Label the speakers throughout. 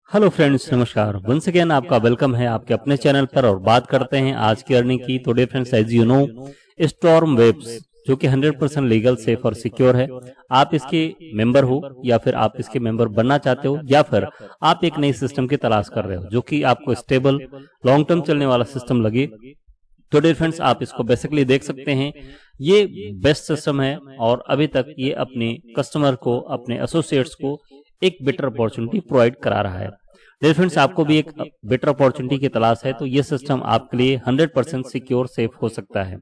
Speaker 1: Hello friends, नमस्कार। Once again आपका welcome है आपके अपने चैनल पर और बात करते हैं आज की अर्निंग की। तो dear friends, as you know, storm webs जो कि 100% लीगल, सेफ और सिक्योर है। आप इसके मेंबर हो या फिर आप इसके मेंबर बनना चाहते हो या फिर आप एक नई सिस्टम की तलाश कर रहे हो जो कि आपको स्टेबल लॉन्ग टर्म चलने वाला सिस्टम लगे, तो डियर फ्रेंड्स आप इसको बेसिकली देख सकते हैं। ये बेस्ट सिस्टम है और अभी तक ये अपने कस्टमर को, अपने एसोसिएट्स को एक बेटर अपॉर्चुनिटी प्रोवाइड करा रहा है। डियर फ्रेंड्स, आपको भी एक बेटर अपॉर्चुनिटी की तलाश है तो ये सिस्टम आपके लिए 100% सिक्योर, सेफ हो सकता है।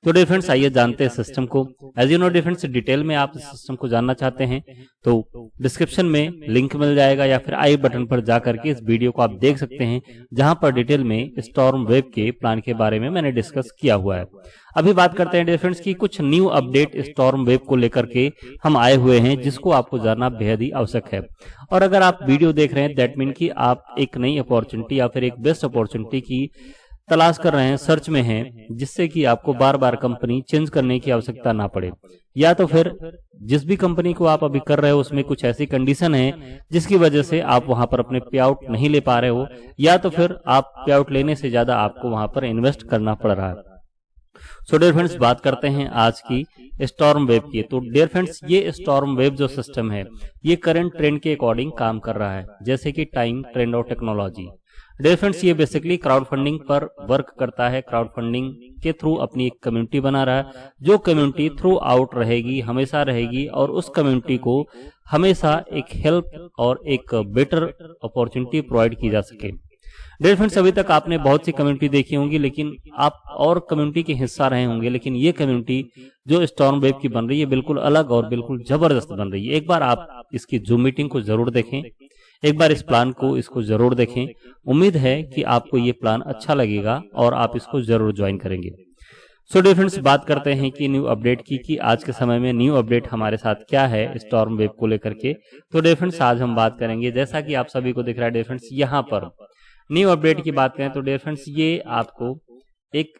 Speaker 1: तो डियर फ्रेंड्स, आइए जानते हैं सिस्टम को। As you know dear friends, detail में आप इस सिस्टम को जानना चाहते हैं तो डिस्क्रिप्शन में लिंक मिल जाएगा या फिर आई बटन पर जाकर के इस वीडियो को आप देख सकते हैं, जहां पर डिटेल में स्टॉर्म वेब के प्लान के बारे में मैंने डिस्कस किया हुआ है। अभी बात करते हैं डियर फ्रेंड्स की कुछ न्यू अपडेट स्टॉर्म वेब को लेकर के हम आए हुए हैं, जिसको आपको जानना बेहद ही आवश्यक है। और अगर आप वीडियो देख रहे हैं, दैट मीन कि आप एक नई अपॉर्चुनिटी या फिर एक बेस्ट अपॉर्चुनिटी की तलाश कर रहे हैं, सर्च में हैं, जिससे कि आपको बार बार कंपनी चेंज करने की आवश्यकता ना पड़े, या तो फिर जिस भी कंपनी को आप अभी कर रहे हो उसमें कुछ ऐसी कंडीशन है जिसकी वजह से आप वहां पर अपने पे आउट नहीं ले पा रहे हो, या तो फिर आप पे आउट लेने से ज्यादा आपको वहां पर इन्वेस्ट करना पड़ रहा है। सो डियर फ्रेंड्स, बात करते हैं आज की स्टॉर्म वेब की। तो डियर फ्रेंड्स, ये स्टॉर्म वेब जो सिस्टम है ये करंट ट्रेंड के अकॉर्डिंग काम कर रहा है, जैसे कि टाइम, ट्रेंड और टेक्नोलॉजी। डियर फ्रेंड्स, ये बेसिकली क्राउड फंडिंग पर वर्क करता है। क्राउड फंडिंग के थ्रू अपनी एक कम्युनिटी बना रहा है, जो कम्युनिटी थ्रू आउट रहेगी, हमेशा रहेगी और उस कम्युनिटी को हमेशा एक हेल्प और एक बेटर अपॉर्चुनिटी प्रोवाइड की जा सके। डियर फ्रेंड्स, अभी तक आपने बहुत सी कम्युनिटी देखी होंगी, लेकिन आप और कम्युनिटी के हिस्सा रहे होंगे, लेकिन ये कम्युनिटी जो स्टॉर्म वेब की बन रही है बिल्कुल अलग और बिल्कुल जबरदस्त बन रही है। एक बार आप इसकी जूम मीटिंग को जरूर देखें, एक बार इस प्लान को इसको जरूर देखें। उम्मीद है कि आपको ये प्लान अच्छा लगेगा और आप इसको जरूर ज्वाइन करेंगे। सो डियर फ्रेंड्स, बात करते हैं कि न्यू अपडेट की कि आज के समय में न्यू अपडेट हमारे साथ क्या है स्टॉर्म वेब को लेकर के। तो डियर फ्रेंड्स, आज हम बात करेंगे, जैसा कि आप सभी को दिख रहा है डियर फ्रेंड्स, यहाँ पर न्यू अपडेट की बात करें तो डियर फ्रेंड्स ये आपको एक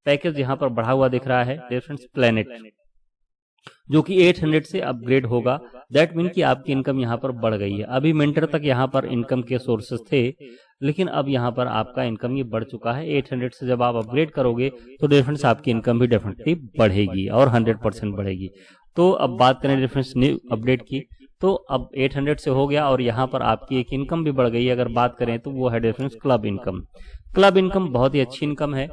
Speaker 1: पैकेज यहाँ पर बढ़ा हुआ दिख रहा है डियर फ्रेंड्स, प्लेनेट, जो कि 800 से अपग्रेड होगा। दैट मीन कि आपकी इनकम यहाँ पर बढ़ गई है। अभी मिंटर तक यहाँ पर इनकम के सोर्सेस थे, लेकिन अब यहाँ पर आपका इनकम ये बढ़ चुका है। 800 से जब आप अपग्रेड करोगे तो डियर फ्रेंड्स आपकी इनकम भी डेफिनेटली बढ़ेगी और 100% बढ़ेगी। तो अब बात करें डियर फ्रेंड्स न्यू अपडेट की, तो अब 800 से हो गया और यहाँ पर आपकी एक इनकम भी बढ़ गई है। अगर बात करें तो वो है dear friends club income. Club income बहुत ही अच्छी इनकम है।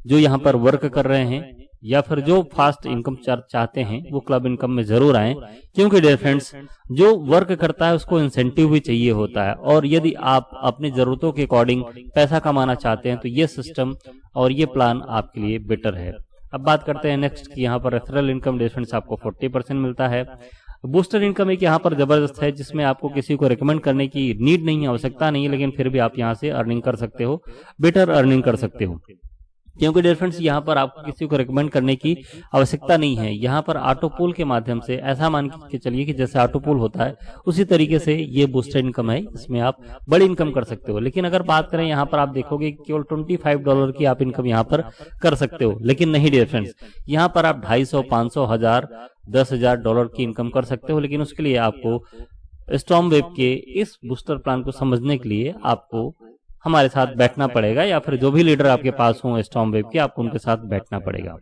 Speaker 1: जो यहाँ पर वर्क कर रहे हैं या फिर जो फास्ट इनकम चाहते हैं वो क्लब इनकम में जरूर आए, क्योंकि डियर फ्रेंड्स जो वर्क करता है उसको इंसेंटिव भी चाहिए होता है, और यदि आप अपनी जरूरतों के अकॉर्डिंग पैसा कमाना चाहते हैं तो ये सिस्टम और ये प्लान आपके लिए बेटर है। अब बात करते हैं नेक्स्ट की, यहाँ पर रेफरल इनकम डियर फ्रेंड्स आपको 40% मिलता है। बूस्टर इनकम एक यहाँ पर जबरदस्त है, जिसमें आपको किसी को रिकमेंड करने की नीड नहीं है, आवश्यकता नहीं है, लेकिन फिर भी आप यहाँ से अर्निंग कर सकते हो, बेटर अर्निंग कर सकते हो, क्योंकि डियर फ्रेंड्स यहाँ पर आपको किसी को रिकमेंड करने की आवश्यकता नहीं है। यहाँ पर ऑटो पूल के माध्यम से, ऐसा मान के चलिए कि जैसे ऑटो पूल होता है उसी तरीके से ये बूस्टर इनकम है, इसमें आप बड़ी इनकम कर सकते हो। लेकिन अगर बात करें यहाँ पर आप देखोगे केवल $25 की आप इनकम यहाँ पर कर सकते हो, लेकिन नहीं डियर फ्रेंड्स, यहाँ पर आप 250, 500, 1000, $10,000 की इनकम कर सकते हो। लेकिन उसके लिए आपको स्टॉर्म वेब के इस बूस्टर प्लान को समझने के लिए आपको हमारे साथ बैठना पड़ेगा, या फिर जो भी लीडर आपके पास हो स्टॉर्म वेब के, आपको उनके साथ बैठना पड़ेगा।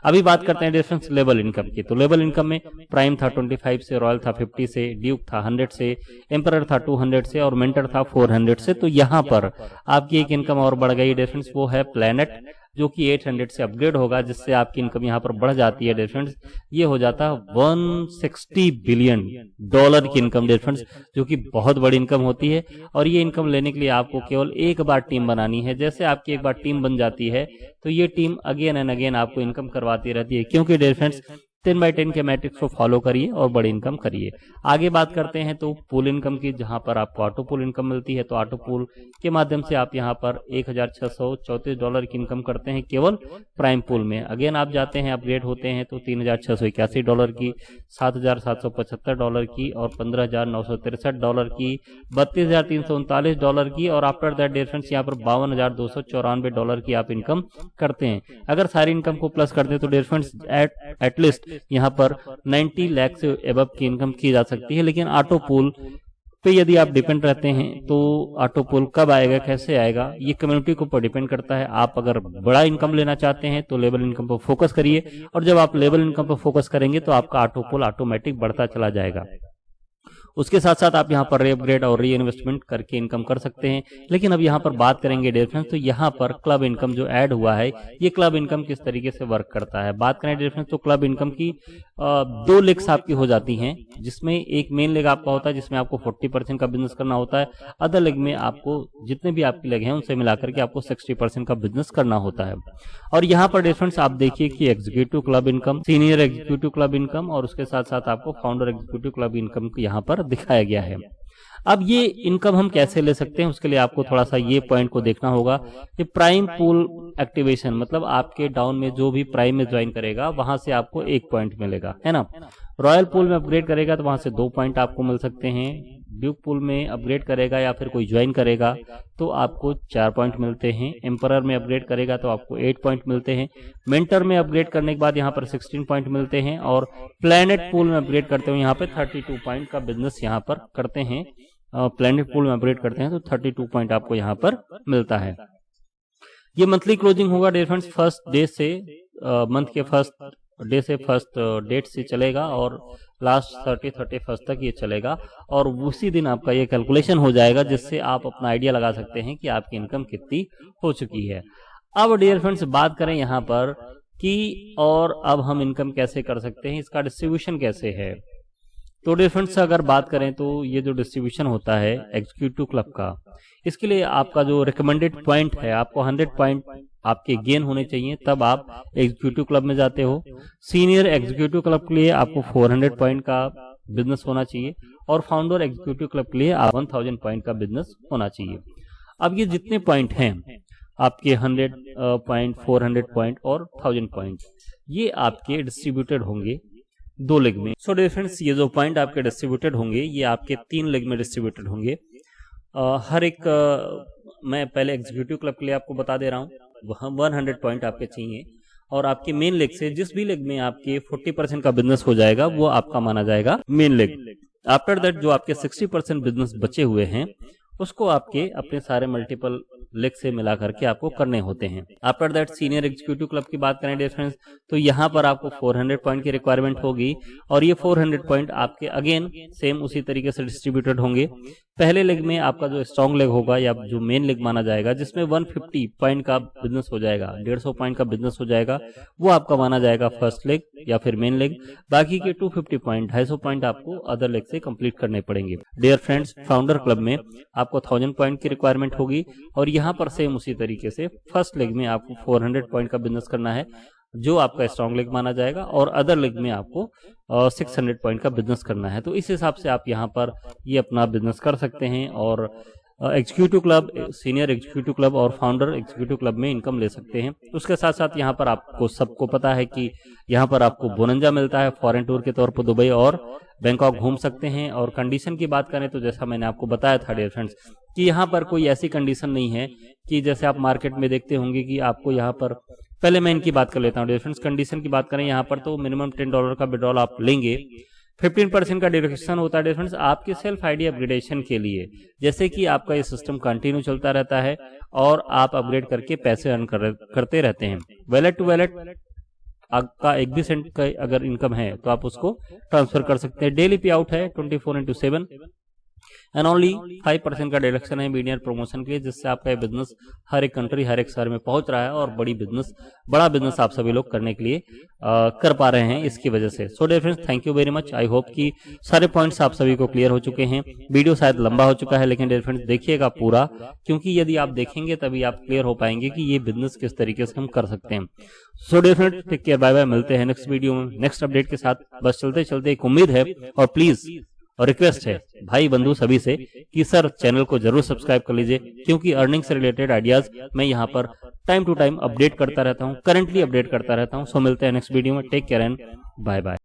Speaker 1: अभी बात करते हैं डियर फ्रेंड्स लेवल इनकम की। तो लेवल इनकम में प्राइम था 25 से, रॉयल था 50 से, ड्यूक था 100 से, एम्परर था 200 से और मेंटर था 400 से। तो यहाँ पर आपकी एक इनकम और बढ़ गई डियर फ्रेंड्स, वो है प्लेनेट, जो कि 800 से अपग्रेड होगा, जिससे आपकी इनकम यहाँ पर बढ़ जाती है डियर फ्रेंड्स। ये हो जाता है $160 बिलियन की इनकम डियर फ्रेंड्स, जो कि बहुत बड़ी इनकम होती है। और ये इनकम लेने के लिए आपको केवल एक बार टीम बनानी है। जैसे आपकी एक बार टीम बन जाती है तो ये टीम अगेन एंड अगेन आपको इनकम करवाती रहती है, क्योंकि डियर फ्रेंड्स 10x10 के मैट्रिक्स को फॉलो करिए और बड़ी इनकम करिए। आगे बात करते हैं तो पूल इनकम की, जहां पर आपको ऑटो पूल इनकम मिलती है। तो ऑटो पूल के माध्यम से आप यहां पर $1,634 की इनकम करते हैं केवल प्राइम पूल में। अगेन आप जाते हैं, अपग्रेड होते हैं तो $3,681 की, $7,775 की और $15,963 की, $32,339 की, और आफ्टर दैट डियर फ्रेंड्स यहाँ पर $52,294 की आप इनकम करते हैं। अगर सारी इनकम को प्लस करते हैं तो डियर फ्रेंड्स एटलीस्ट यहाँ पर 90 लाख से एबव की इनकम की जा सकती है। लेकिन ऑटो पूल पे यदि आप डिपेंड रहते हैं तो ऑटो पुल कब आएगा, कैसे आएगा, ये कम्युनिटी के ऊपर डिपेंड करता है। आप अगर बड़ा इनकम लेना चाहते हैं तो लेवल इनकम पर फोकस करिए, और जब आप लेवल इनकम पर फोकस करेंगे तो आपका ऑटो पुल ऑटोमेटिक बढ़ता चला जाएगा। उसके साथ साथ आप यहाँ पर रीअपग्रेड और री इन्वेस्टमेंट करके इनकम कर सकते हैं। लेकिन अब यहाँ पर बात करेंगे डियर फ्रेंड्स, तो यहाँ पर क्लब इनकम जो ऐड हुआ है, ये क्लब इनकम किस तरीके से वर्क करता है। बात करें डियर फ्रेंड्स तो क्लब इनकम की 2 लेग्स आपकी हो जाती हैं, जिसमें एक मेन लेग आपका होता है जिसमें आपको 40% का बिजनेस करना होता है। अदर लेग में आपको जितने भी आपकी लेग हैं उनसे मिलाकर के आपको 60% का बिजनेस करना होता है। और यहाँ पर डियर फ्रेंड्स आप देखिए कि executive club income, senior executive club income और उसके साथ साथ आपको फाउंडर एग्जीक्यूटिव क्लब इनकम यहाँ पर दिखाया गया है। अब ये इनकम हम कैसे ले सकते हैं, उसके लिए आपको थोड़ा सा ये पॉइंट को देखना होगा कि प्राइम पूल एक्टिवेशन, मतलब आपके डाउन में जो भी प्राइम में ज्वाइन करेगा वहां से आपको 1 पॉइंट मिलेगा, है ना। रॉयल पूल में अपग्रेड करेगा तो वहां से 2 पॉइंट आपको मिल सकते हैं। ड्यूक पूल में अपग्रेड करेगा या फिर कोई ज्वाइन करेगा तो आपको 4 पॉइंट मिलते हैं। एम्परर में अपग्रेड करेगा तो आपको 8 पॉइंट मिलते हैं। मेंटर में अपग्रेड करने के बाद यहाँ पर 16 पॉइंट मिलते हैं। और प्लैनेट पूल में अपग्रेड करते हुए यहाँ पे 32 पॉइंट का बिजनेस यहाँ पर करते हैं। प्लैनेट पूल में अपग्रेड करते हैं तो 32 पॉइंट आपको यहाँ पर मिलता है। ये मंथली क्लोजिंग होगा डियर फ्रेंड्स, फर्स्ट डे से मंथ के फर्स्ट डे से फर्स्ट डेट से चलेगा और लास्ट 31st तक ये चलेगा। और उसी दिन आपका ये कैलकुलेशन हो जाएगा जिससे आप अपना आइडिया लगा सकते हैं कि आपकी इनकम कितनी हो चुकी है। अब डियर फ्रेंड्स बात करें यहाँ पर कि और अब हम इनकम कैसे कर सकते हैं, इसका डिस्ट्रीब्यूशन कैसे है। तो डियर फ्रेंड्स अगर बात करें तो ये जो डिस्ट्रीब्यूशन होता है एग्जीक्यूटिव क्लब का, इसके लिए आपका जो रिकमेंडेड पॉइंट है, आपको 100 पॉइंट आपके गेन होने चाहिए तब आप एग्जीक्यूटिव क्लब में जाते हो। सीनियर एग्जीक्यूटिव क्लब के लिए आपको 400 पॉइंट का बिजनेस होना चाहिए और फाउंडर एग्जीक्यूटिव क्लब के लिए 1000 पॉइंट का बिजनेस होना चाहिए। अब ये जितने पॉइंट हैं आपके 100 पॉइंट, 400 पॉइंट और 1000 पॉइंट, ये आपके डिस्ट्रीब्यूटेड होंगे 2 लेग में। सो डियर फ्रेंड्स ये जो पॉइंट आपके डिस्ट्रीब्यूटेड होंगे ये आपके 3 लेग में डिस्ट्रीब्यूटेड होंगे। हर एक मैं पहले एग्जीक्यूटिव क्लब के लिए आपको बता दे रहा हूँ, वहाँ 100 पॉइंट आपके चाहिए और आपके मेन लेग से जिस भी लेग में आपके 40% का बिजनेस हो जाएगा वो आपका माना जाएगा मेन लेग। आफ्टर दैट जो आपके 60% बिजनेस बचे हुए हैं उसको आपके अपने सारे मल्टीपल लेग से मिला करके आपको करने होते हैं। After that senior executive club की बात करें डियर फ्रेंड्स तो यहाँ पर आपको 400 पॉइंट की रिक्वायरमेंट होगी और ये 400 पॉइंट आपके अगेन सेम उसी तरीके से डिस्ट्रीब्यूटेड होंगे। पहले लेग में आपका जो स्ट्रॉन्ग लेग होगा या जो मेन लेग माना जाएगा जिसमें 150 पॉइंट का बिजनेस हो जाएगा, 150 पॉइंट का बिजनेस हो जाएगा, वो आपका माना जाएगा फर्स्ट लेग या फिर मेन लेग। बाकी के 250 पॉइंट, 250 पॉइंट आपको अदर लेग से कंप्लीट करने पड़ेंगे। डियर फ्रेंड्स फाउंडर क्लब में आपको 1000 पॉइंट की रिक्वायरमेंट होगी और यहाँ पर सेम उसी तरीके से फर्स्ट लेग में आपको 400 पॉइंट का बिजनेस करना है जो आपका स्ट्रॉन्ग लेग माना जाएगा और अदर लेग में आपको 600 पॉइंट का बिजनेस करना है। तो इस हिसाब से आप यहाँ पर ये अपना बिजनेस कर सकते हैं और executive club, senior executive club और फाउंडर एग्जीक्यूटिव क्लब में इनकम ले सकते हैं। उसके साथ साथ यहाँ पर आपको सबको पता है कि यहाँ पर आपको बोनंजा मिलता है, फॉरेन टूर के तौर पर दुबई और बैंकॉक घूम सकते हैं। और कंडीशन की बात करें तो जैसा मैंने आपको बताया था डियर फ्रेंड्स कि यहाँ पर कोई ऐसी कंडीशन नहीं है कि जैसे आप मार्केट में देखते होंगे कि आपको यहाँ पर, पहले मैं इनकी बात कर लेता हूँ डियर फ्रेंड्स। कंडीशन की बात करें यहाँ पर तो मिनिमम $10 का विड्रॉल आप लेंगे, 15% का डिडक्शन होता है डियर फ्रेंड्स आपके सेल्फ आईडी अपग्रेडेशन के लिए। जैसे कि आपका ये सिस्टम कंटिन्यू चलता रहता है और आप अपग्रेड करके पैसे अर्न करते रहते हैं। वैलेट टू वैलेट आपका 1 भी सेंट का अगर इनकम है तो आप उसको ट्रांसफर कर सकते हैं। डेली पे आउट है 24/7 एंड ओनली 5% का डिडक्शन है मीडिया प्रमोशन के लिए, जिससे आपका बिजनेस हर एक कंट्री, हर एक शहर में पहुंच रहा है और बड़ा बिजनेस आप सभी लोग करने के लिए कर पा रहे हैं इसकी वजह से। So dear friends thank you very much. I hope कि सारे पॉइंट्स आप सभी को क्लियर हो चुके हैं। वीडियो शायद लंबा हो चुका है लेकिन डियर फ्रेंड्स देखिएगा पूरा, क्योंकि यदि आप देखेंगे तभी आप क्लियर हो पाएंगे कि ये बिजनेस किस तरीके से हम कर सकते हैं। So dear friends take care, bye bye, मिलते हैं नेक्स्ट वीडियो में नेक्स्ट अपडेट के साथ। बस चलते चलते एक उम्मीद है और प्लीज और रिक्वेस्ट है भाई बंधु सभी से कि सर चैनल को जरूर सब्सक्राइब कर लीजिए, क्योंकि अर्निंग से रिलेटेड आइडियाज मैं यहाँ पर टाइम टू टाइम अपडेट करता रहता हूँ, करंटली अपडेट करता रहता हूँ। सो मिलते हैं नेक्स्ट वीडियो में, take care and bye bye.